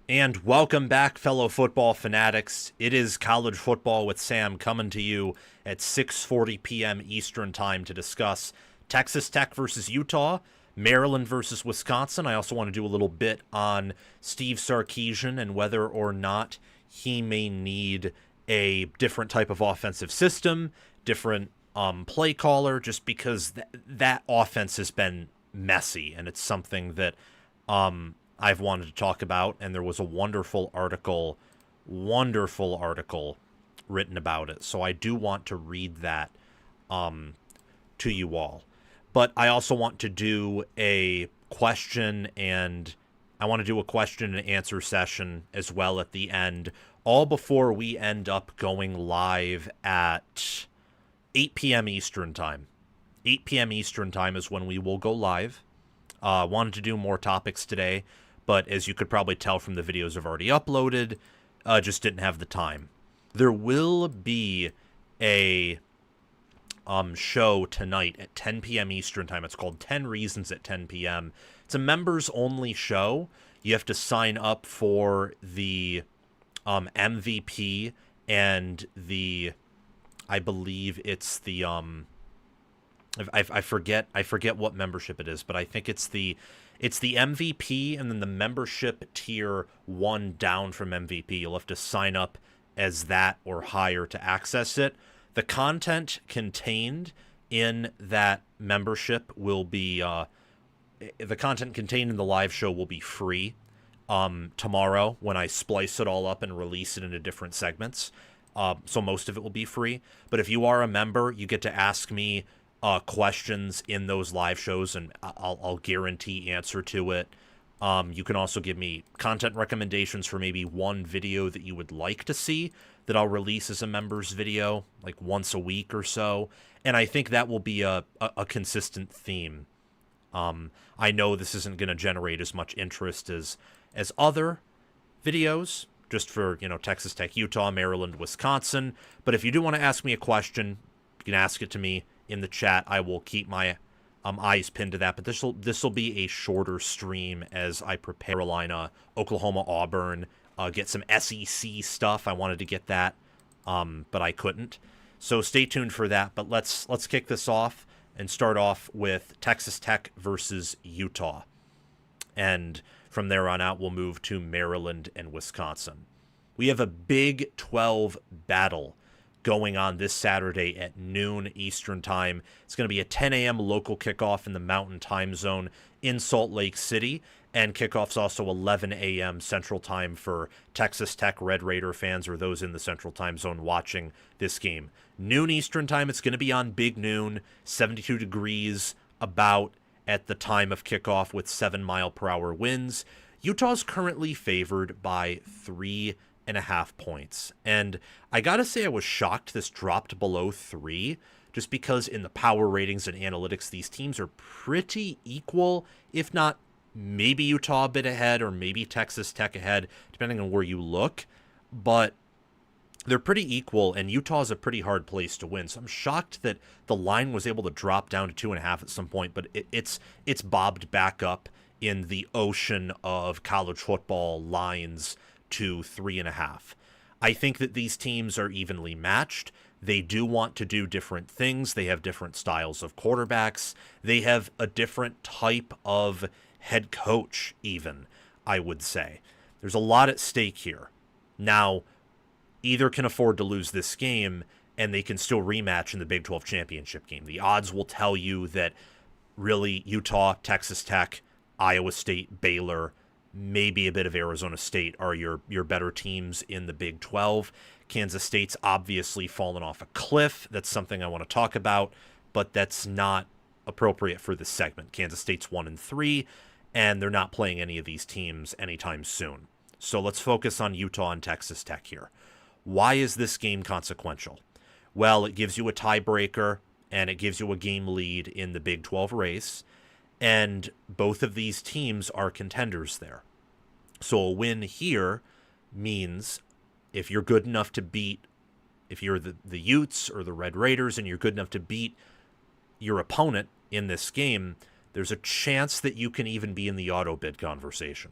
And welcome back, fellow football fanatics. It is College Football with Sam coming to you at 6:40 p.m. Eastern Time to discuss Texas Tech versus Utah, Maryland versus Wisconsin. I also want to do a little bit on Steve Sarkisian and whether or not he may need a different type of offensive system, different play caller, just because that offense has been messy, and it's something that I've wanted to talk about, and there was a wonderful article written about it. So I do want to read that to you all. But I also want to do a question and answer session as well at the end, all before we end up going live at 8 p.m. Eastern Time. 8 p.m. Eastern Time is when we will go live. Wanted to do more topics today, but as you could probably tell from the videos I've already uploaded, just didn't have the time. There will be a show tonight at 10 p.m. Eastern Time. It's called 10 Reasons at 10 p.m. It's a members-only show. You have to sign up for the MVP and I believe it's the I forget what membership it is, but I think it's the MVP and then the membership tier 1 down from MVP. You'll have to sign up as that or higher to access it. The content contained in that membership will be the content contained in the live show will be free tomorrow when I splice it all up and release it into different segments. So most of it will be free. But if you are a member, you get to ask me questions in those live shows, and I'll guarantee answer to it. You can also give me content recommendations for maybe one video that you would like to see that I'll release as a members video, like once a week or so. And I think that will be a consistent theme. I know this isn't going to generate as much interest as other videos, just for, Texas Tech, Utah, Maryland, Wisconsin. But if you do want to ask me a question, you can ask it to me in the chat. I will keep my eyes pinned to that, but this will be a shorter stream as I prepare Carolina, Oklahoma, Auburn, get some SEC stuff. I wanted to get that, but I couldn't. So stay tuned for that. But let's kick this off and start off with Texas Tech versus Utah, and from there on out we'll move to Maryland and Wisconsin. We have a Big 12 battle going on this Saturday at noon Eastern Time. It's going to be a 10 a.m. local kickoff in the Mountain Time Zone in Salt Lake City, and kickoff's also 11 a.m. Central Time for Texas Tech Red Raider fans or those in the Central Time Zone watching this game. Noon Eastern Time, it's going to be on Big Noon, 72 degrees about at the time of kickoff with 7-mile-per-hour winds. Utah's currently favored by 3.5 points. And I gotta say, I was shocked this dropped below 3, just because in the power ratings and analytics, these teams are pretty equal, if not maybe Utah a bit ahead or maybe Texas Tech ahead, depending on where you look. But they're pretty equal, and Utah's a pretty hard place to win. So I'm shocked that the line was able to drop down to 2.5 at some point, but it's bobbed back up in the ocean of college football lines to 3.5. I think that these teams are evenly matched. They do want to do different things. They have different styles of quarterbacks. They have a different type of head coach, even, I would say. There's a lot at stake here. Now, either can afford to lose this game, and they can still rematch in the Big 12 championship game. The odds will tell you that really Utah, Texas Tech, Iowa State, Baylor, maybe a bit of Arizona State are your better teams in the Big 12. Kansas State's obviously fallen off a cliff. That's something I want to talk about, but that's not appropriate for this segment. Kansas State's 1-3, and they're not playing any of these teams anytime soon. So let's focus on Utah and Texas Tech here. Why is this game consequential? Well, it gives you a tiebreaker, and it gives you a game lead in the Big 12 race, and both of these teams are contenders there. So a win here means if you're good enough to beat, if you're the Utes or the Red Raiders and you're good enough to beat your opponent in this game, there's a chance that you can even be in the auto bid conversation.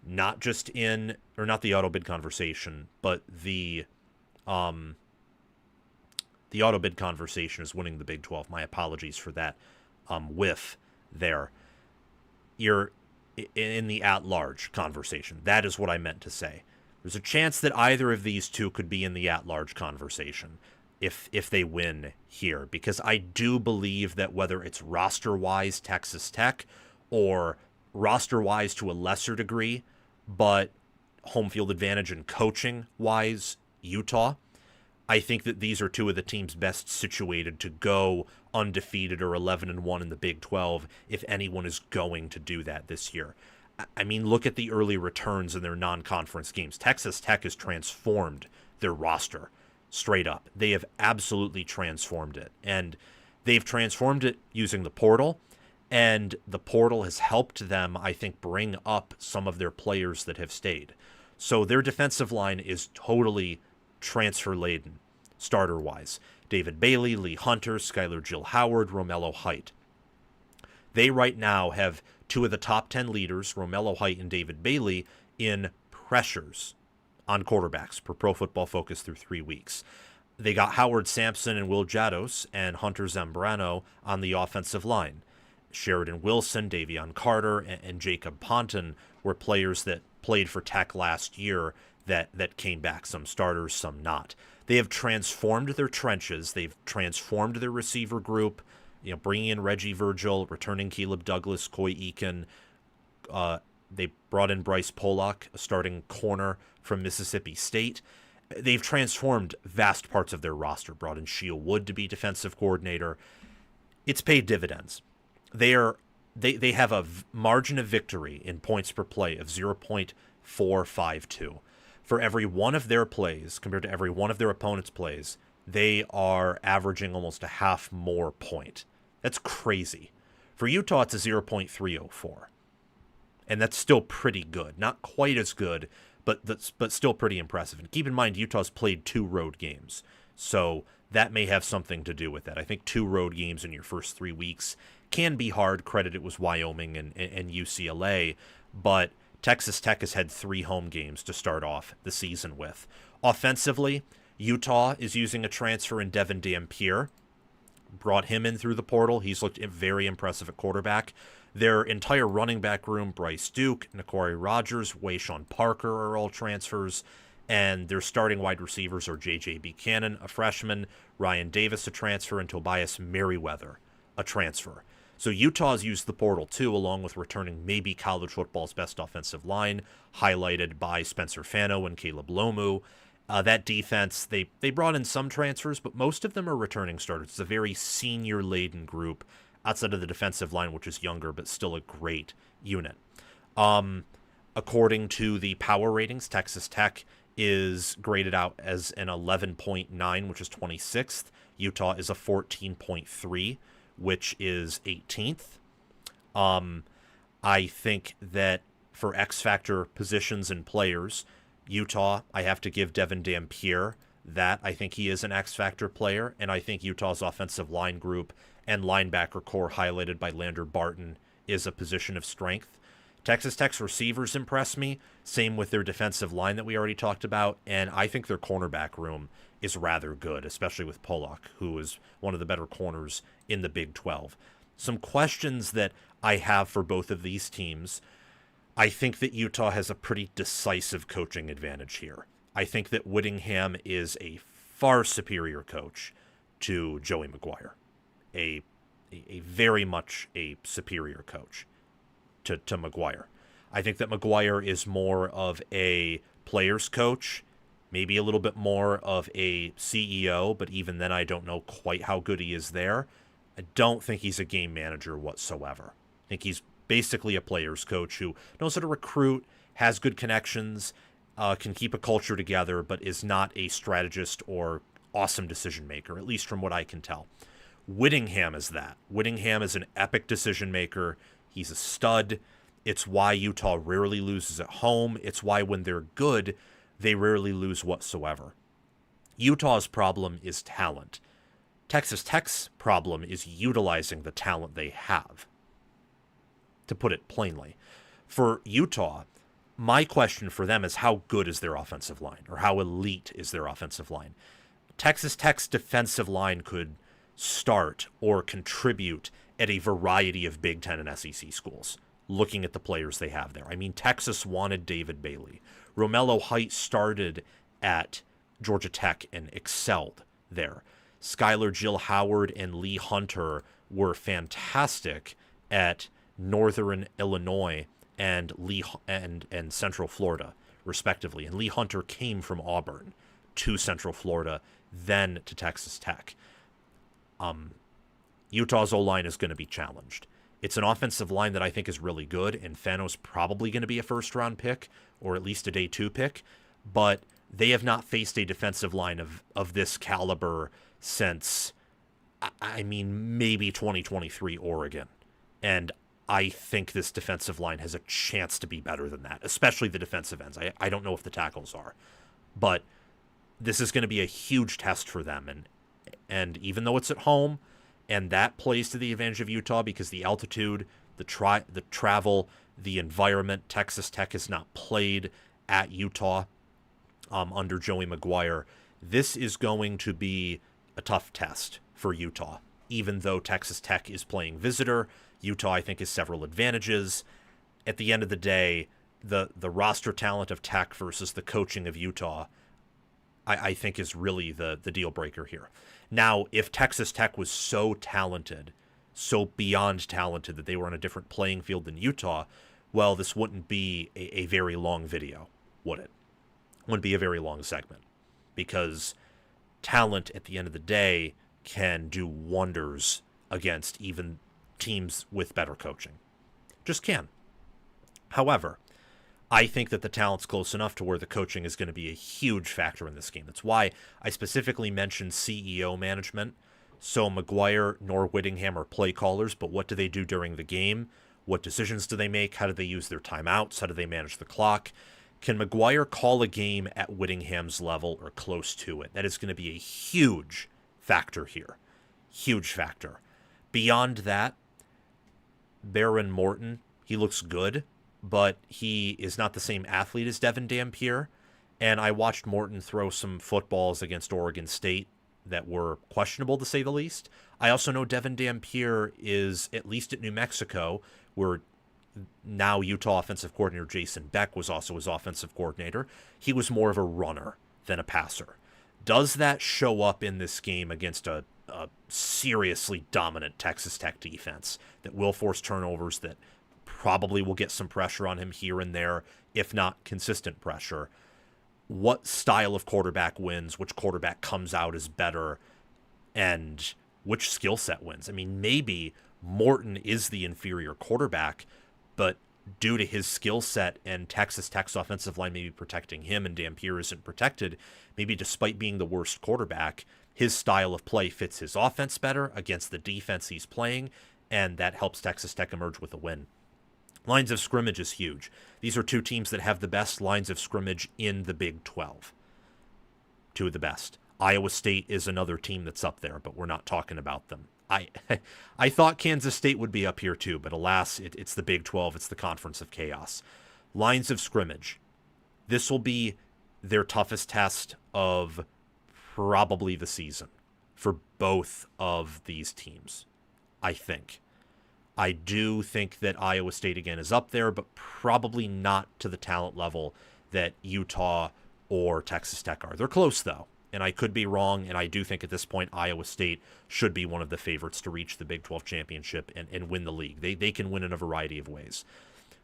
not just in, or not the auto bid conversation, but the auto bid conversation is winning the Big 12. My apologies for that whiff there. You're in the at-large conversation. That is what I meant to say. There's a chance that either of these two could be in the at-large conversation if they win here, because I do believe that whether it's roster-wise Texas Tech or roster-wise to a lesser degree, but home field advantage and coaching-wise Utah, I think that these are two of the teams best situated to go undefeated or 11-1 in the Big 12 if anyone is going to do that this year. I mean, look at the early returns in their non-conference games. Texas Tech has transformed their roster straight up. They have absolutely transformed it. And they've transformed it using the portal, and the portal has helped them, I think, bring up some of their players that have stayed. So their defensive line is totally transfer-laden, starter-wise. David Bailey, Lee Hunter, Skylar Jill Howard, Romello Height. They right now have two of the top 10 leaders, Romello Height and David Bailey, in pressures on quarterbacks per Pro Football Focus through 3 weeks. They got Howard Sampson and Will Jados and Hunter Zambrano on the offensive line. Sheridan Wilson, Davion Carter, and Jacob Ponton were players that played for Tech last year that came back, some starters, some not. They have transformed their trenches. They've transformed their receiver group, bringing in Reggie Virgil, returning Caleb Douglas, Coy Eakin. They brought in Bryce Pollock, a starting corner from Mississippi State. They've transformed vast parts of their roster, brought in Sheil Wood to be defensive coordinator. It's paid dividends. They have a margin of victory in points per play of 0.452. For every one of their plays, compared to every one of their opponent's plays, they are averaging almost a half more point. That's crazy. For Utah, it's a 0.304. And that's still pretty good. Not quite as good, but still pretty impressive. And keep in mind, Utah's played 2 road games. So that may have something to do with that. I think 2 road games in your first 3 weeks can be hard. Credit it was Wyoming and UCLA. But Texas Tech has had 3 home games to start off the season with. Offensively, Utah is using a transfer in Devin Dampier. Brought him in through the portal. He's looked very impressive at quarterback. Their entire running back room, Bryce Duke, Nakori Rogers, Wayshawn Parker are all transfers. And their starting wide receivers are J.J. Buchanan, a freshman, Ryan Davis, a transfer, and Tobias Merriweather, a transfer. So Utah's used the portal too, along with returning maybe college football's best offensive line, highlighted by Spencer Fano and Caleb Lomu. That defense, they brought in some transfers, but most of them are returning starters. It's a very senior-laden group outside of the defensive line, which is younger, but still a great unit. According to the power ratings, Texas Tech is graded out as an 11.9, which is 26th. Utah is a 14.3, which is 18th. I think that for X Factor positions and players, Utah, I have to give Devin Dampier that. I think he is an X Factor player, and I think Utah's offensive line group and linebacker core, highlighted by Lander Barton, is a position of strength. Texas Tech's receivers impress me, same with their defensive line that we already talked about, and I think their cornerback room is rather good, especially with Pollock, who is one of the better corners in the Big 12. Some questions that I have for both of these teams. I think that Utah has a pretty decisive coaching advantage here. I think that Whittingham is a far superior coach to Joey McGuire. A very much a superior coach to McGuire. I think that McGuire is more of a player's coach, maybe a little bit more of a CEO, but even then I don't know quite how good he is there. I don't think he's a game manager whatsoever. I think he's basically a player's coach who knows how to recruit, has good connections, can keep a culture together, but is not a strategist or awesome decision maker, at least from what I can tell. Whittingham is that. Whittingham is an epic decision maker. He's a stud. It's why Utah rarely loses at home. It's why when they're good, they rarely lose whatsoever. Utah's problem is talent. Texas Tech's problem is utilizing the talent they have, to put it plainly. For Utah, My question for them is, how good is their offensive line, or how elite is their offensive line? Texas Tech's defensive line could start or contribute at a variety of Big Ten and SEC schools, looking at the players they have there. I mean, Texas wanted David Bailey. Romello Height started at Georgia Tech and excelled there. Skylar Jill Howard and Lee Hunter were fantastic at Northern Illinois and and Central Florida, respectively. And Lee Hunter came from Auburn to Central Florida, then to Texas Tech. Utah's O-line is going to be challenged. It's an offensive line that I think is really good, and Fano's probably going to be a first-round pick, or at least a day 2 pick, but they have not faced a defensive line of this caliber since, I mean, maybe 2023 Oregon. And I think this defensive line has a chance to be better than that, especially the defensive ends. I don't know if the tackles are, but this is going to be a huge test for them. And even though it's at home, and that plays to the advantage of Utah because the altitude, the travel, the environment, Texas Tech has not played at Utah under Joey McGuire. This is going to be a tough test for Utah, even though Texas Tech is playing visitor. Utah, I think, has several advantages. At the end of the day, the roster talent of Tech versus the coaching of Utah, I think, is really the deal breaker here. Now, if Texas Tech was so talented, so beyond talented that they were on a different playing field than Utah, well, this wouldn't be a very long video, would it? Wouldn't be a very long segment, because talent at the end of the day can do wonders against even teams with better coaching. Just can. However, I think that the talent's close enough to where the coaching is going to be a huge factor in this game. That's why I specifically mentioned CEO management. So McGuire nor Whittingham are play callers, but what do they do during the game? What decisions do they make? How do they use their timeouts? How do they manage the clock? Can McGuire call a game at Whittingham's level or close to it? That is going to be a huge factor here. Huge factor. Beyond that, Brycen Moore, he looks good, but he is not the same athlete as Devin Dampier. And I watched Morton throw some footballs against Oregon State that were questionable, to say the least. I also know Devin Dampier is, at least at New Mexico, where now Utah offensive coordinator Jason Beck was also his offensive coordinator, he was more of a runner than a passer. Does that show up in this game against a seriously dominant Texas Tech defense that will force turnovers, that probably will get some pressure on him here and there, if not consistent pressure? What style of quarterback wins? Which quarterback comes out as better? And which skill set wins? I mean, maybe Morton is the inferior quarterback, but due to his skill set and Texas Tech's offensive line maybe protecting him and Dampier isn't protected, maybe despite being the worst quarterback, his style of play fits his offense better against the defense he's playing, and that helps Texas Tech emerge with a win. Lines of scrimmage is huge. These are two teams that have the best lines of scrimmage in the Big 12. Two of the best. Iowa State is another team that's up there, but we're not talking about them. I thought Kansas State would be up here too, but alas, it's the Big 12. It's the Conference of Chaos. Lines of scrimmage. This will be their toughest test of probably the season for both of these teams, I think. I do think that Iowa State, again, is up there, but probably not to the talent level that Utah or Texas Tech are. They're close, though, and I could be wrong, and I do think at this point Iowa State should be one of the favorites to reach the Big 12 championship and win the league. They can win in a variety of ways.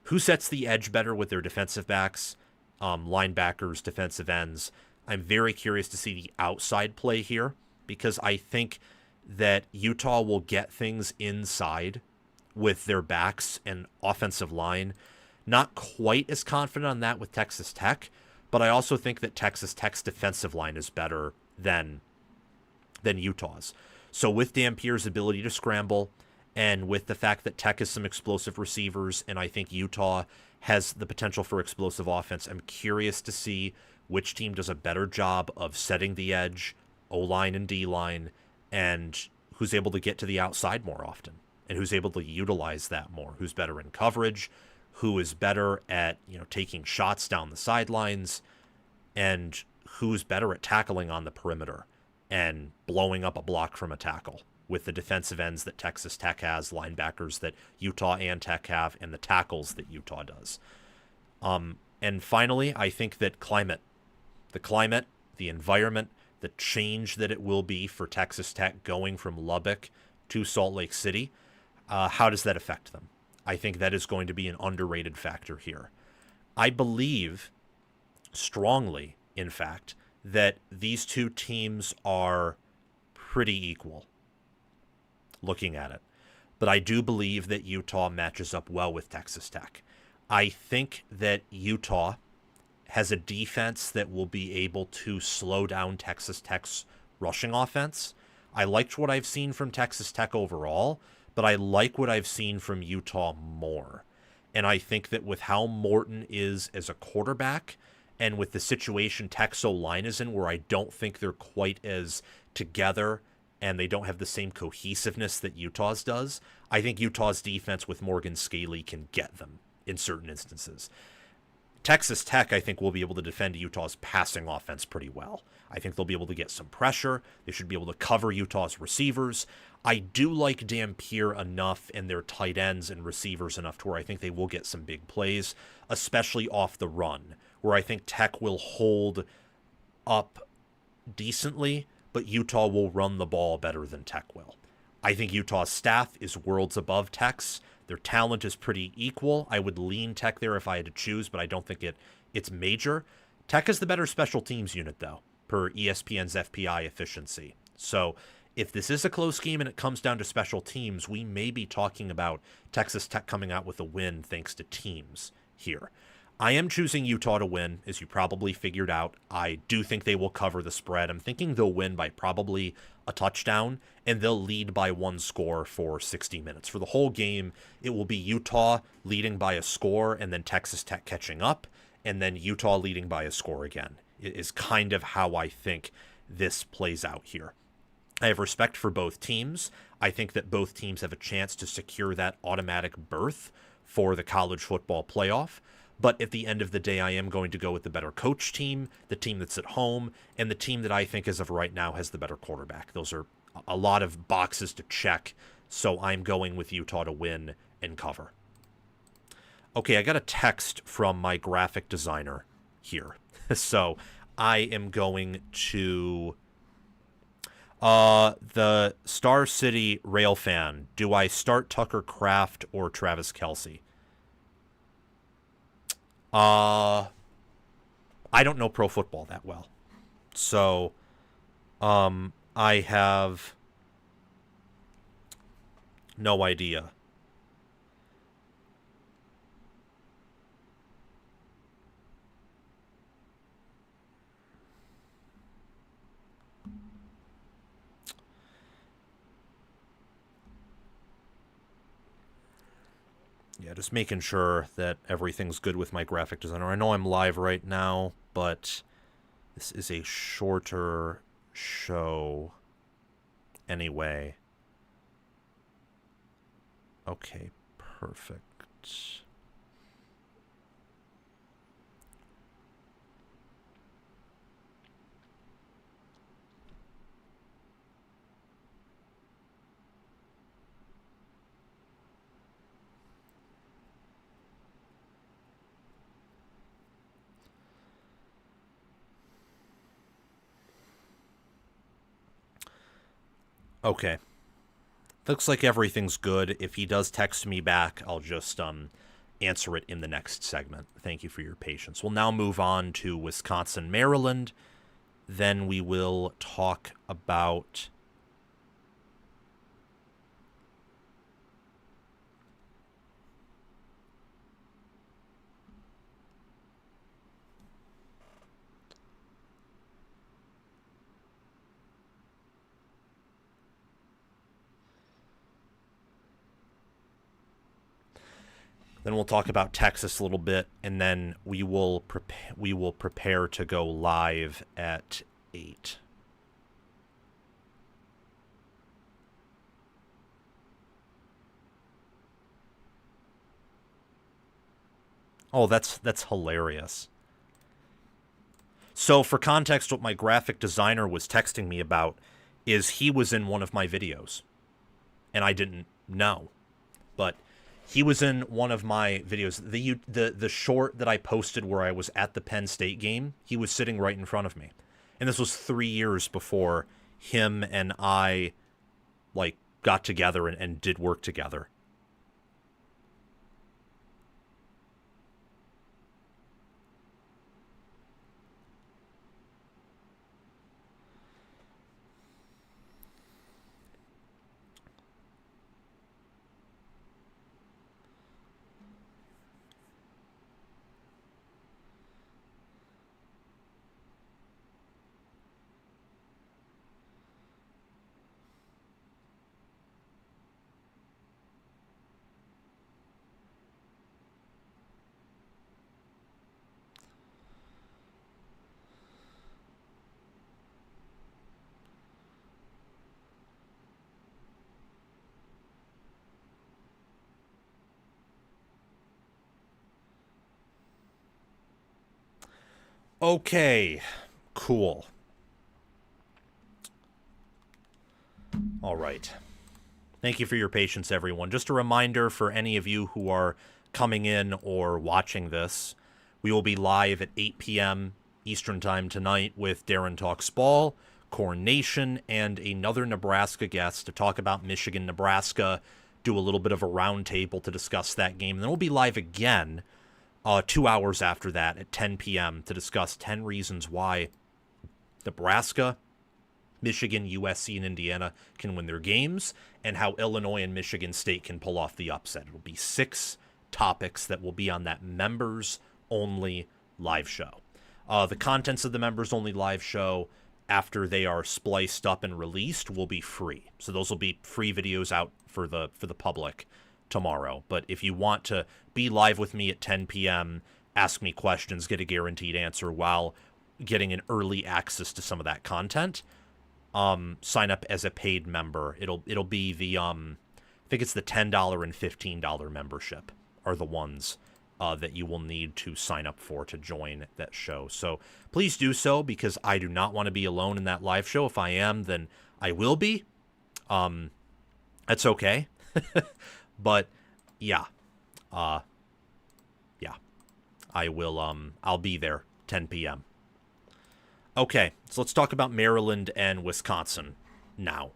Who sets the edge better with their defensive backs, linebackers, defensive ends? I'm very curious to see the outside play here, because I think that Utah will get things inside with their backs and offensive line. Not quite as confident on that with Texas Tech, but I also think that Texas Tech's defensive line is better than Utah's. So with Dampier's ability to scramble, and with the fact that Tech has some explosive receivers, and I think Utah has the potential for explosive offense, I'm curious to see which team does a better job of setting the edge, O-line and D-line, and who's able to get to the outside more often, and who's able to utilize that more, who's better in coverage, who is better at, taking shots down the sidelines, and who's better at tackling on the perimeter and blowing up a block from a tackle with the defensive ends that Texas Tech has, linebackers that Utah and Tech have, and the tackles that Utah does. And finally, I think that the climate, the environment, the change that it will be for Texas Tech going from Lubbock to Salt Lake City, how does that affect them? I think that is going to be an underrated factor here. I believe strongly, in fact, that these two teams are pretty equal looking at it. But I do believe that Utah matches up well with Texas Tech. I think that Utah has a defense that will be able to slow down Texas Tech's rushing offense. I liked what I've seen from Texas Tech overall, but I like what I've seen from Utah more. And I think that with how Morton is as a quarterback, and with the situation Tech's O-line is in, where I don't think they're quite as together and they don't have the same cohesiveness that Utah's does, I think Utah's defense with Morgan Scaley can get them in certain instances. Texas Tech, I think, will be able to defend Utah's passing offense pretty well. I think they'll be able to get some pressure. They should be able to cover Utah's receivers. I do like Dampier enough and their tight ends and receivers enough to where I think they will get some big plays, especially off the run, where I think Tech will hold up decently, but Utah will run the ball better than Tech will. I think Utah's staff is worlds above Tech's. Their talent is pretty equal. I would lean Tech there if I had to choose, but I don't think it's major. Tech is the better special teams unit, though, per ESPN's FPI efficiency. So if this is a close game and it comes down to special teams, we may be talking about Texas Tech coming out with a win thanks to teams here. I am choosing Utah to win, as you probably figured out. I do think they will cover the spread. I'm thinking they'll win by probably a touchdown, and they'll lead by one score for 60 minutes. For the whole game, it will be Utah leading by a score, and then Texas Tech catching up, and then Utah leading by a score again. It is kind of how I think this plays out here. I have respect for both teams. I think that both teams have a chance to secure that automatic berth for the college football playoff. But at the end of the day, I am going to go with the better coach team, the team that's at home, and the team that I think as of right now has the better quarterback. Those are a lot of boxes to check, so I'm going with Utah to win and cover. Okay, I got a text from my graphic designer here. So I am going to the Star City Rail fan. Do I start Tucker Kraft or Travis Kelce? I don't know pro football that well. So, I have no idea. Yeah, just making sure that everything's good with my graphic designer. I know I'm live right now, but this is a shorter show anyway. Okay, perfect. Okay. Looks like everything's good. If he does text me back, I'll just answer it in the next segment. Thank you for your patience. We'll now move on to Wisconsin, Maryland. Then we will talk about Texas a little bit, and then we will prepare to go live at 8. Oh, that's hilarious. So for context, what my graphic designer was texting me about is he was in one of my videos, and I didn't know, but he was in one of my videos. The short that I posted where I was at the Penn State game, he was sitting right in front of me, and this was 3 years before him and I like got together and did work together. Okay, cool. All right. Thank you for your patience, everyone. Just a reminder for any of you who are coming in or watching this, we will be live at 8 p.m. Eastern Time tonight with Darren Talks Ball, Corn Nation, and another Nebraska guest to talk about Michigan, Nebraska, do a little bit of a roundtable to discuss that game. And then we'll be live again 2 hours after that at 10 p.m. to discuss 10 reasons why Nebraska, Michigan, USC, and Indiana can win their games, and how Illinois and Michigan State can pull off the upset. It'll be 6 topics that will be on that members-only live show. The contents of the members-only live show, after they are spliced up and released, will be free. So those will be free videos out for the public tomorrow. But if you want to be live with me at 10 p.m., ask me questions, get a guaranteed answer while getting an early access to some of that content, sign up as a paid member. It'll be the I think it's the $10 and $15 membership are the ones that you will need to sign up for to join that show. So please do so, because I do not want to be alone in that live show. If I am, then I will be. That's okay. But yeah. Yeah. I will I'll be there 10 p.m. Okay, so let's talk about Maryland and Wisconsin now.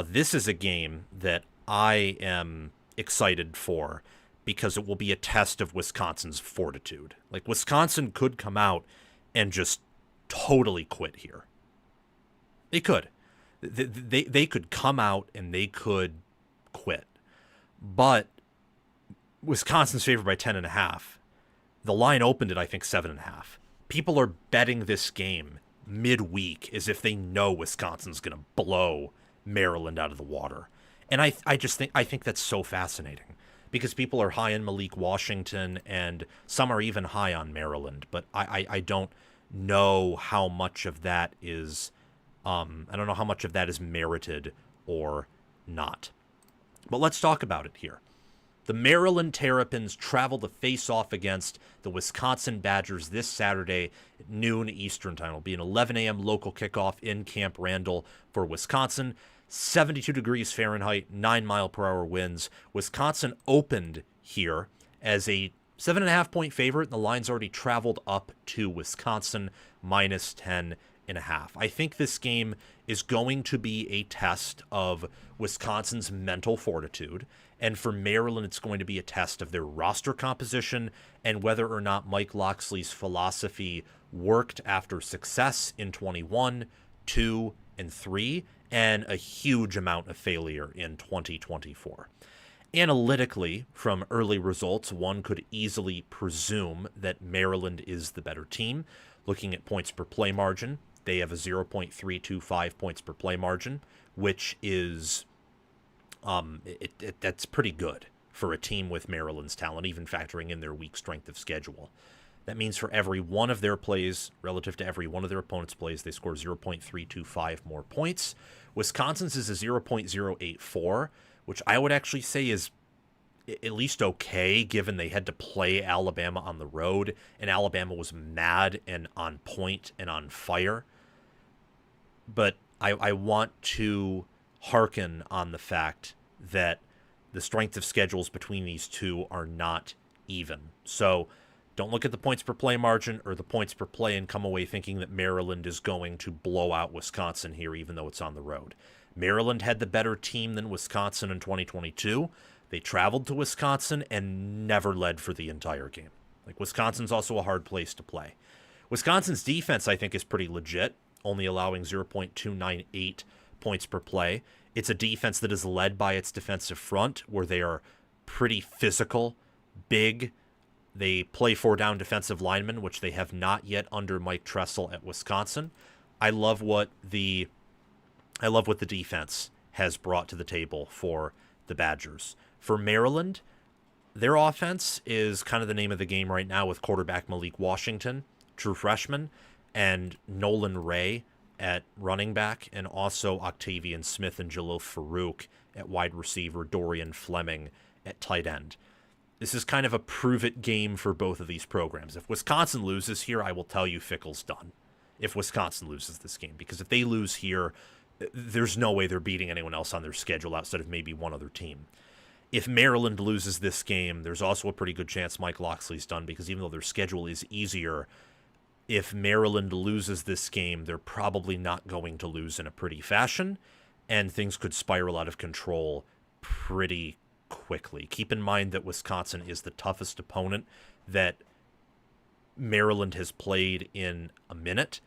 This is a game that I am excited for because it will be a test of Wisconsin's fortitude. Like, Wisconsin could come out and just totally quit here. They could. They could come out and they could quit. But Wisconsin's favored by 10.5. The line opened at, I think, 7.5. People are betting this game midweek as if they know Wisconsin's going to blow Maryland out of the water. And I think that's so fascinating, because people are high on Malik Washington and some are even high on Maryland. But I don't know how much of that is merited or not. But let's talk about it here. The Maryland Terrapins travel to face off against the Wisconsin Badgers this Saturday at noon Eastern Time. It'll be an 11 a.m. local kickoff in Camp Randall for Wisconsin. 72 degrees Fahrenheit, 9-mile-per-hour winds. Wisconsin opened here as a 7.5-point favorite, and the line's already traveled up to Wisconsin minus 10.5. I think this game is going to be a test of Wisconsin's mental fortitude. And for Maryland, it's going to be a test of their roster composition and whether or not Mike Locksley's philosophy worked after success in 21, 2, and 3, and a huge amount of failure in 2024. Analytically, from early results, one could easily presume that Maryland is the better team. Looking at points per play margin, they have a 0.325 points per play margin, which is that's pretty good for a team with Maryland's talent, even factoring in their weak strength of schedule. That means for every one of their plays, relative to every one of their opponent's plays, they score 0.325 more points. Wisconsin's is a 0.084, which I would actually say is at least okay, given they had to play Alabama on the road, and Alabama was mad and on point and on fire. But I want to hearken on the fact that the strength of schedules between these two are not even. So don't look at the points per play margin or the points per play and come away thinking that Maryland is going to blow out Wisconsin here, even though it's on the road. Maryland had the better team than Wisconsin in 2022. They traveled to Wisconsin and never led for the entire game. Like, Wisconsin's also a hard place to play. Wisconsin's defense, I think, is pretty legit, only allowing 0.298 points per play. It's a defense that is led by its defensive front, where they are pretty physical, big. They play 4-down defensive linemen, which they have not yet under Mike Tressel at Wisconsin. I love what the defense has brought to the table for the Badgers. For Maryland, their offense is kind of the name of the game right now, with quarterback Malik Washington, true freshman, and Nolan Ray at running back, and also Octavian Smith and Jalil Farouk at wide receiver, Dorian Fleming at tight end. This is kind of a prove-it game for both of these programs. If Wisconsin loses here, I will tell you Fickle's done. If Wisconsin loses this game, because if they lose here, there's no way they're beating anyone else on their schedule outside of maybe one other team. If Maryland loses this game, there's also a pretty good chance Mike Locksley's done, because even though their schedule is easier, if Maryland loses this game, they're probably not going to lose in a pretty fashion, and things could spiral out of control pretty quickly. Keep in mind that Wisconsin is the toughest opponent that Maryland has played in a minute,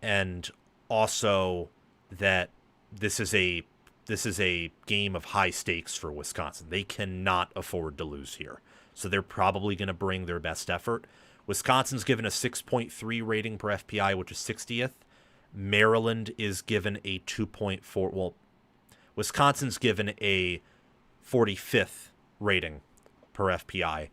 and also that this is a game of high stakes for Wisconsin. They cannot afford to lose here, so they're probably going to bring their best effort. Wisconsin's given a 6.3 rating per FPI, which is 60th. Maryland is given a 2.4. Well, Wisconsin's given a 45th rating per FPI,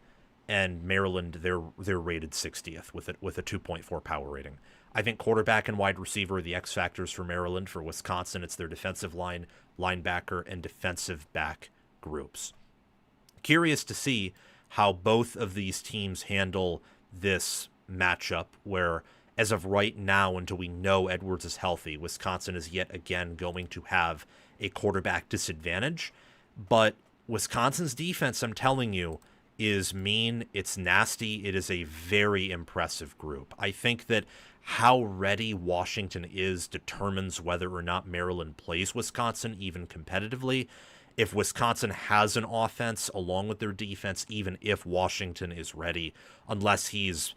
and Maryland they're rated 60th with a 2.4 power rating. I think quarterback and wide receiver are the X factors for Maryland. For Wisconsin, it's their defensive line, linebacker, and defensive back groups. Curious to see how both of these teams handle this matchup, where as of right now, until we know Edwards is healthy, Wisconsin is yet again going to have a quarterback disadvantage. But Wisconsin's defense, I'm telling you, is mean. It's nasty. It is a very impressive group. I think that how ready Washington is determines whether or not Maryland plays Wisconsin even competitively. If Wisconsin has an offense along with their defense, even if Washington is ready, unless he's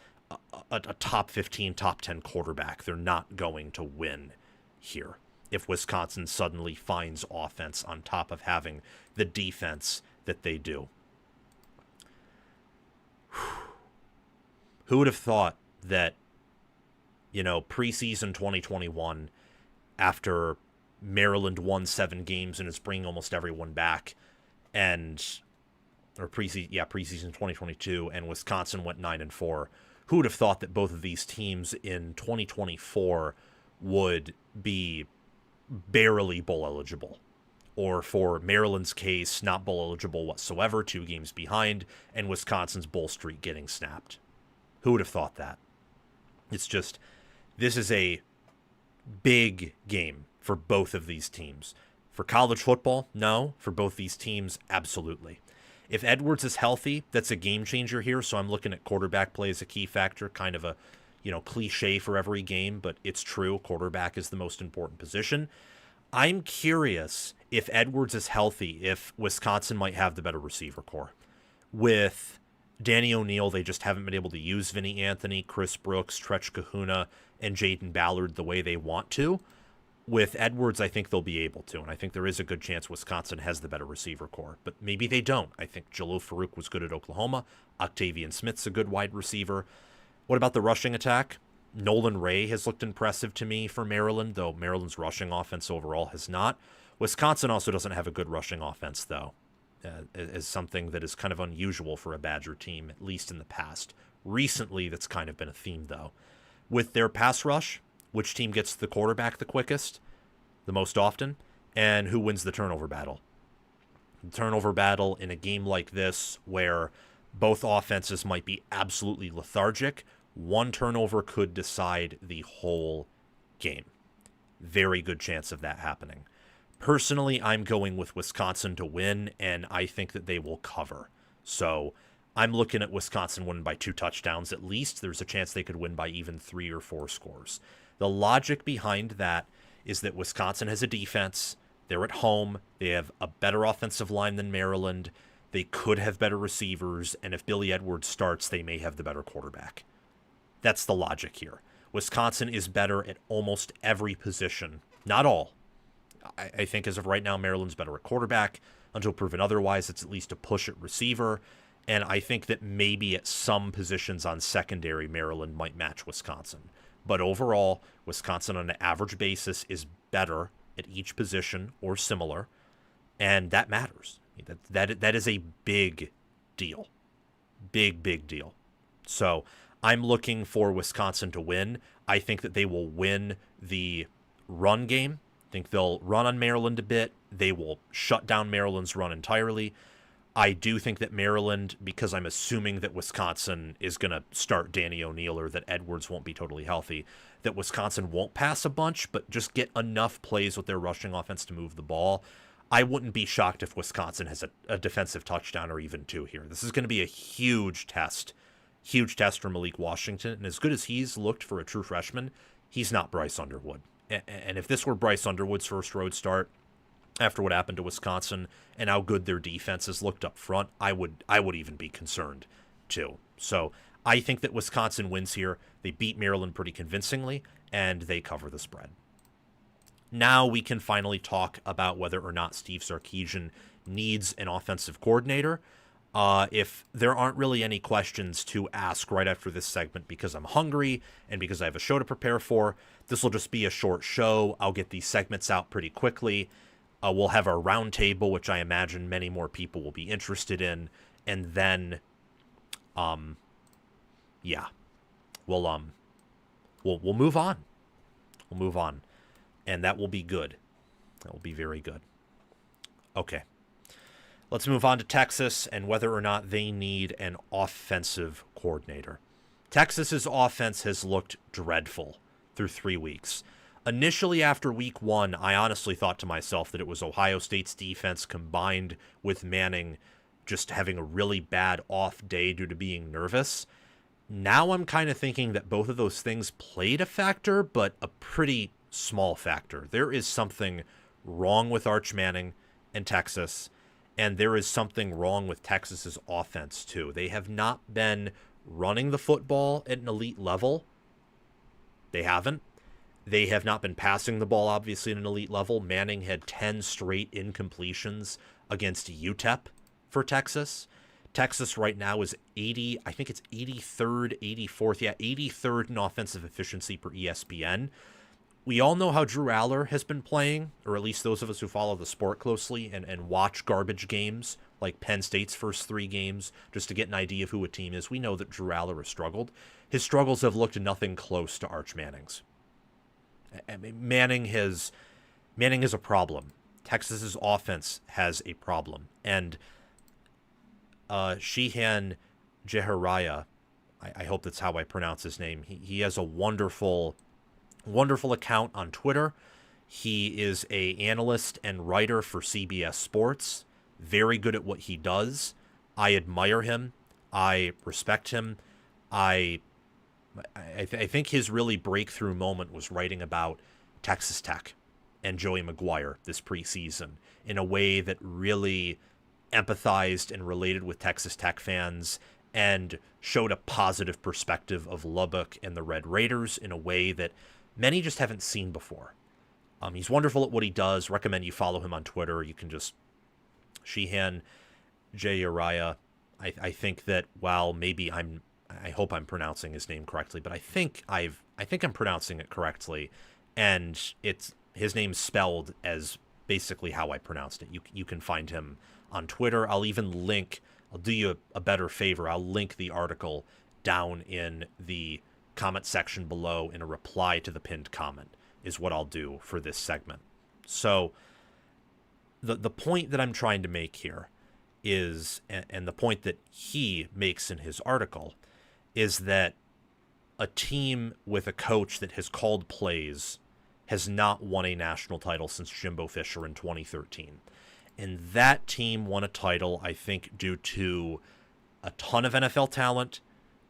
a top 15, top 10 quarterback, they're not going to win here. If Wisconsin suddenly finds offense on top of having the defense that they do. Who would have thought that, preseason 2021, after Maryland won 7 games and is bringing almost everyone back, preseason 2022, and Wisconsin went 9-4. Who would have thought that both of these teams in 2024 would be barely bowl eligible, or for Maryland's case, not bowl eligible whatsoever, 2 games behind, and Wisconsin's bowl streak getting snapped? Who would have thought that? It's just, this is a big game for both of these teams. For college football, no. For both these teams, absolutely. If Edwards is healthy, that's a game changer here, so I'm looking at quarterback play as a key factor, kind of a cliche for every game, but it's true. Quarterback is the most important position. I'm curious if Edwards is healthy, if Wisconsin might have the better receiver core. With Danny O'Neal, they just haven't been able to use Vinny Anthony, Chris Brooks, Tretch Kahuna, and Jaden Ballard the way they want to. With Edwards, I think they'll be able to, and I think there is a good chance Wisconsin has the better receiver core, but maybe they don't. I think Jalil Farouk was good at Oklahoma. Octavian Smith's a good wide receiver. What about the rushing attack? Nolan Ray has looked impressive to me for Maryland, though Maryland's rushing offense overall has not. Wisconsin also doesn't have a good rushing offense, though, as something that is kind of unusual for a Badger team, at least in the past. Recently, that's kind of been a theme, though. With their pass rush, which team gets the quarterback the quickest, the most often, and who wins the turnover battle? Turnover battle in a game like this where both offenses might be absolutely lethargic, one turnover could decide the whole game. Very good chance of that happening. Personally, I'm going with Wisconsin to win, and I think that they will cover. So I'm looking at Wisconsin winning by 2 touchdowns at least. There's a chance they could win by even 3 or 4 scores. The logic behind that is that Wisconsin has a defense. They're at home. They have a better offensive line than Maryland. They could have better receivers, and if Billy Edwards starts, they may have the better quarterback. That's the logic here. Wisconsin is better at almost every position. Not all. I think as of right now, Maryland's better at quarterback. Until proven otherwise, it's at least a push at receiver. And I think that maybe at some positions on secondary, Maryland might match Wisconsin. But overall, Wisconsin on an average basis is better at each position or similar. And that matters. That is a big deal. Big deal. So I'm looking for Wisconsin to win. I think that they will win the run game. I think they'll run on Maryland a bit. They will shut down Maryland's run entirely. I do think that Maryland, because I'm assuming that Wisconsin is going to start Danny O'Neal or that Edwards won't be totally healthy, that Wisconsin won't pass a bunch, but just get enough plays with their rushing offense to move the ball. I wouldn't be shocked if Wisconsin has a defensive touchdown or even 2 here. This is going to be a huge test for Malik Washington. And as good as he's looked for a true freshman, he's not Bryce Underwood. And if this were Bryce Underwood's first road start after what happened to Wisconsin and how good their defense has looked up front, I would even be concerned too. So I think that Wisconsin wins here. They beat Maryland pretty convincingly, and they cover the spread. Now we can finally talk about whether or not Steve Sarkisian needs an offensive coordinator. If there aren't really any questions to ask right after this segment because I'm hungry and because I have a show to prepare for, this will just be a short show. I'll get these segments out pretty quickly. We'll have our roundtable, which I imagine many more people will be interested in, and then, we'll move on. We'll move on, and that will be good. That will be very good. Okay. Let's move on to Texas and whether or not they need an offensive coordinator. Texas's offense has looked dreadful through 3 weeks. Initially, after week 1, I honestly thought to myself that it was Ohio State's defense combined with Manning just having a really bad off day due to being nervous. Now I'm kind of thinking that both of those things played a factor, but a pretty small factor. There is something wrong with Arch Manning and Texas. And there is something wrong with Texas's offense, too. They have not been running the football at an elite level. They haven't. They have not been passing the ball, obviously, at an elite level. Manning had 10 straight incompletions against UTEP for Texas. Texas right now is 83rd, 84th. Yeah, 83rd in offensive efficiency per ESPN. We all know how Drew Aller has been playing, or at least those of us who follow the sport closely and watch garbage games, like Penn State's first 3 games, just to get an idea of who a team is. We know that Drew Aller has struggled. His struggles have looked nothing close to Arch Manning's. I mean, Manning has a problem. Texas's offense has a problem. And Shehan Jehariah, I hope that's how I pronounce his name, he has a wonderful account on Twitter. He is a analyst and writer for CBS Sports. Very good at what he does. I admire him. I respect him. I think his really breakthrough moment was writing about Texas Tech and Joey McGuire this preseason in a way that really empathized and related with Texas Tech fans and showed a positive perspective of Lubbock and the Red Raiders in a way that many just haven't seen before. He's wonderful at what he does. Recommend you follow him on Twitter. You can just Shehan Jehariah. I think that while maybe I hope I'm pronouncing his name correctly, but I think I'm pronouncing it correctly, and his name's spelled as basically how I pronounced it. You can find him on Twitter. I'll do you a better favor. I'll link the article down in the comment section below in a reply to the pinned comment is what I'll do for this segment. So the point that I'm trying to make here is, and the point that he makes in his article, is that a team with a coach that has called plays has not won a national title since Jimbo Fisher in 2013. And that team won a title, I think, due to a ton of NFL talent,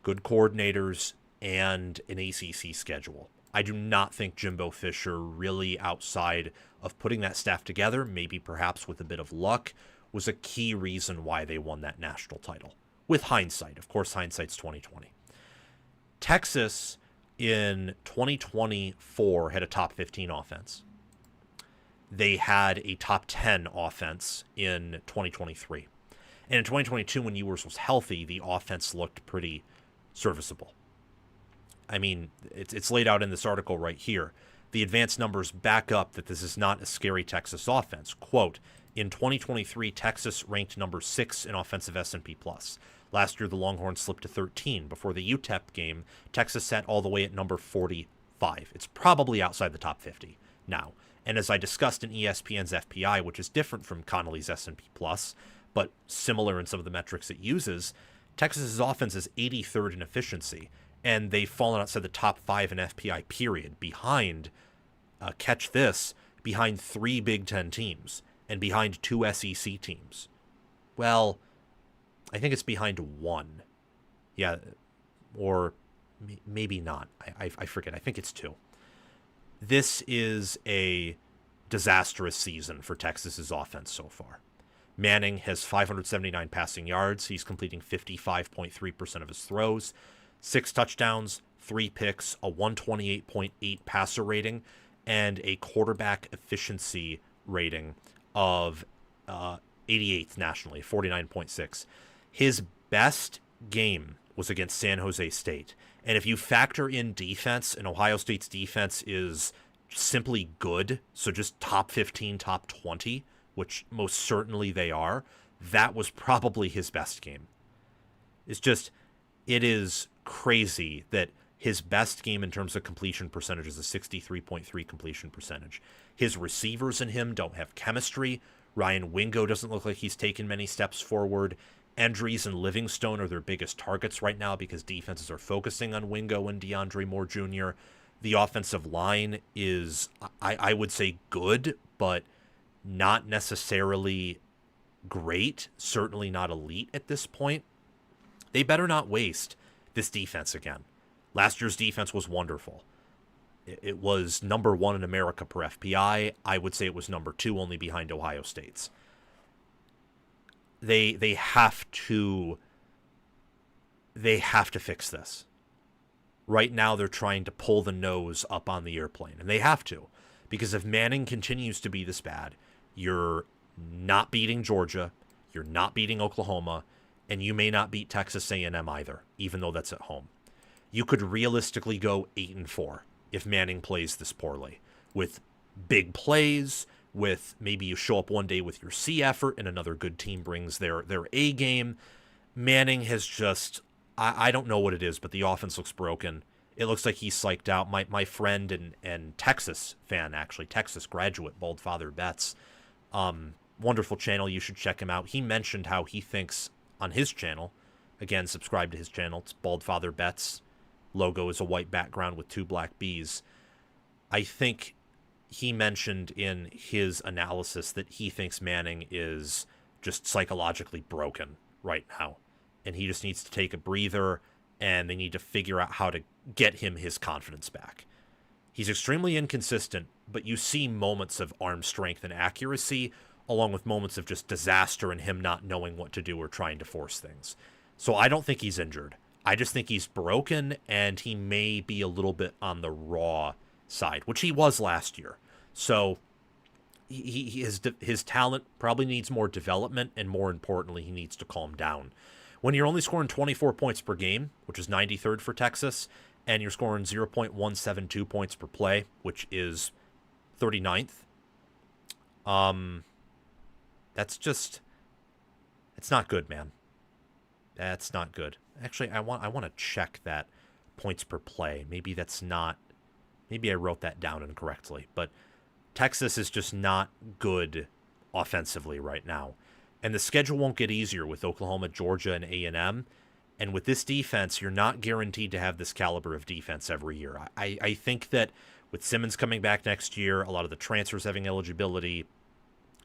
good coordinators, and an ACC schedule. I do not think Jimbo Fisher really, outside of putting that staff together, maybe perhaps with a bit of luck, was a key reason why they won that national title. With hindsight. Of course, hindsight's 2020. Texas in 2024 had a top 15 offense. They had a top 10 offense in 2023. And in 2022, when Ewers was healthy, the offense looked pretty serviceable. I mean, it's laid out in this article right here. The advanced numbers back up that this is not a scary Texas offense. Quote, in 2023, Texas ranked number 6 in offensive S&P+. Last year, the Longhorns slipped to 13. Before the UTEP game, Texas sat all the way at number 45. It's probably outside the top 50 now. And as I discussed in ESPN's FPI, which is different from Connolly's S&P+, but similar in some of the metrics it uses, Texas's offense is 83rd in efficiency, and they've fallen outside the top 5 in FPI, period, behind, catch this, behind 3 Big Ten teams and behind 2 SEC teams. Well, I think it's behind 1. Yeah, or maybe not. I forget. I think it's 2. This is a disastrous season for Texas's offense so far. Manning has 579 passing yards. He's completing 55.3% of his throws, 6 touchdowns, 3 picks, a 128.8 passer rating, and a quarterback efficiency rating of 88th nationally, 49.6. His best game was against San Jose State. And if you factor in defense, and Ohio State's defense is simply good, so just top 15, top 20, which most certainly they are, that was probably his best game. It is crazy that his best game in terms of completion percentage is a 63.3 completion percentage. His receivers and him don't have chemistry. Ryan Wingo doesn't look like he's taken many steps forward. Andrews and Livingstone are their biggest targets right now because defenses are focusing on Wingo and DeAndre Moore Jr. The offensive line is, I would say, good, but not necessarily great, certainly not elite at this point. They better not waste this defense again. Last year's defense was wonderful. It was number 1 in America per FPI. I would say it was number 2, only behind Ohio State's. They have to fix this. Right now they're trying to pull the nose up on the airplane, and they have to, because if Manning continues to be this bad, you're not beating Georgia, you're not beating Oklahoma, and you may not beat Texas A&M either, even though that's at home. You could realistically go 8-4 if Manning plays this poorly, with big plays, with maybe you show up one day with your C effort and another good team brings their A game. Manning has just, I don't know what it is, but the offense looks broken. It looks like he's psyched out. My friend and Texas fan, actually, Texas graduate, Bald Father Betts, wonderful channel. You should check him out. He mentioned how he thinks on his channel, again, subscribe to his channel. It's Bald Father Betts. Logo is a white background with 2 black bees. I think he mentioned in his analysis that he thinks Manning is just psychologically broken right now. And he just needs to take a breather, and they need to figure out how to get him his confidence back. He's extremely inconsistent, but you see moments of arm strength and accuracy, along with moments of just disaster and him not knowing what to do or trying to force things. So I don't think he's injured. I just think he's broken, and he may be a little bit on the raw side, which he was last year. So his talent probably needs more development, and more importantly, he needs to calm down. When you're only scoring 24 points per game, which is 93rd for Texas, and you're scoring 0.172 points per play, which is 39th, it's not good, man. That's not good. Actually, I want to check that points per play. Maybe I wrote that down incorrectly, but Texas is just not good offensively right now. And the schedule won't get easier with Oklahoma, Georgia, and A&M. And with this defense, you're not guaranteed to have this caliber of defense every year. I think that with Simmons coming back next year, a lot of the transfers having eligibility,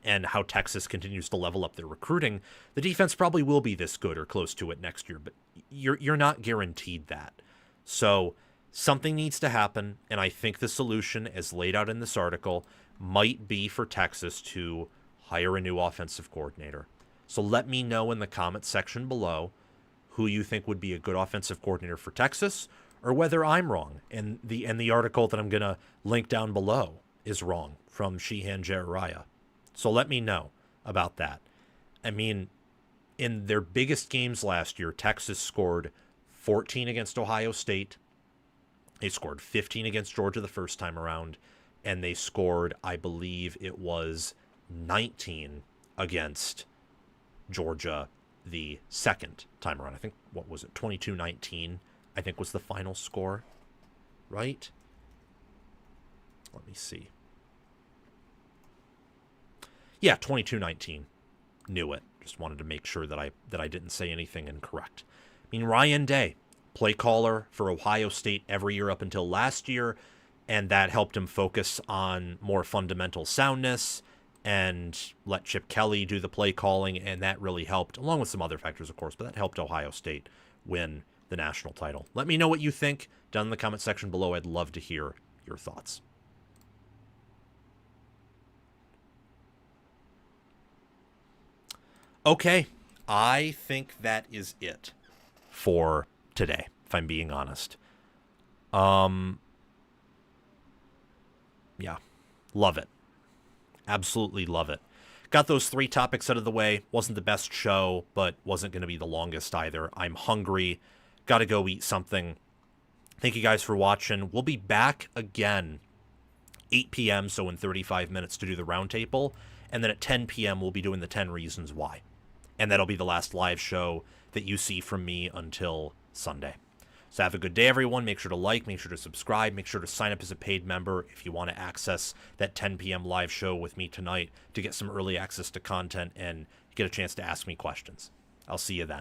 and how Texas continues to level up their recruiting, the defense probably will be this good or close to it next year. But you're not guaranteed that. So something needs to happen, and I think the solution, as laid out in this article, might be for Texas to hire a new offensive coordinator. So let me know in the comments section below who you think would be a good offensive coordinator for Texas, or whether I'm wrong and the article that I'm going to link down below is wrong from Sheehan Jeremiah. So let me know about that. I mean, in their biggest games last year, Texas scored 14 against Ohio State. They scored 15 against Georgia the first time around, and they scored, I believe it was 19 against Georgia the second time around. I think, what was it, 22-19, I think was the final score, right? Let me see. Yeah, 22-19. Knew it. Just wanted to make sure that I didn't say anything incorrect. I mean, Ryan Day, play caller for Ohio State every year up until last year, and that helped him focus on more fundamental soundness and let Chip Kelly do the play calling, and that really helped, along with some other factors, of course, but that helped Ohio State win the national title. Let me know what you think down in the comment section below. I'd love to hear your thoughts. Okay, I think that is it for today, if I'm being honest. Yeah, love it. Absolutely love it. Got those 3 topics out of the way. Wasn't the best show, but wasn't going to be the longest either. I'm hungry. Got to go eat something. Thank you guys for watching. We'll be back again 8 p.m., so in 35 minutes to do the roundtable. And then at 10 p.m., we'll be doing the 10 reasons why. And that'll be the last live show that you see from me until Sunday. So have a good day, everyone. Make sure to like, make sure to subscribe, make sure to sign up as a paid member if you want to access that 10 p.m. live show with me tonight to get some early access to content and get a chance to ask me questions. I'll see you then.